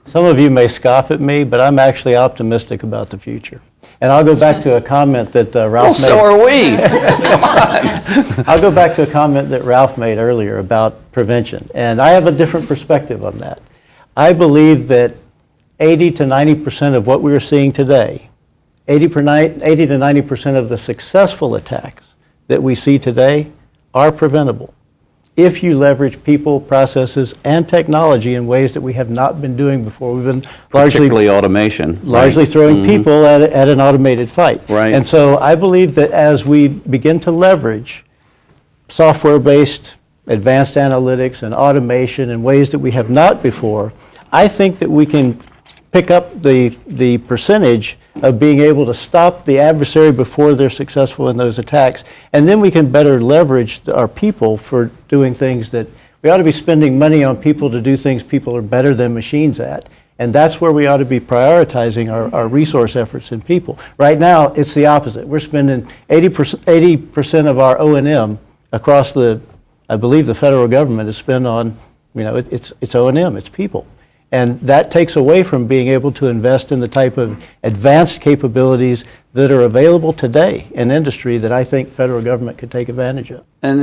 Some of you may scoff at me, but I'm actually optimistic about the future. And I'll go back to a comment that Ralph made. Well, so are we. Come on. I'll go back to a comment that Ralph made earlier about prevention. And I have a different perspective on that. I believe that 80 to 90% of what we're seeing today, 80 to 90% of the successful attacks that we see today are preventable if you leverage people, processes, and technology in ways that we have not been doing before. We've been Particularly automation. largely throwing people at an automated fight. Right. And so I believe that as we begin to leverage software-based advanced analytics and automation in ways that we have not before, I think that we can pick up the percentage of being able to stop the adversary before they're successful in those attacks. And then we can better leverage our people for doing things that we ought to be spending money on people to do things people are better than machines at. And that's where we ought to be prioritizing our resource efforts in people. Right now, it's the opposite. We're spending 80% of our O&M across I believe the federal government is spent on, it's O&M, it's people. And that takes away from being able to invest in the type of advanced capabilities that are available today in industry that I think federal government could take advantage of. And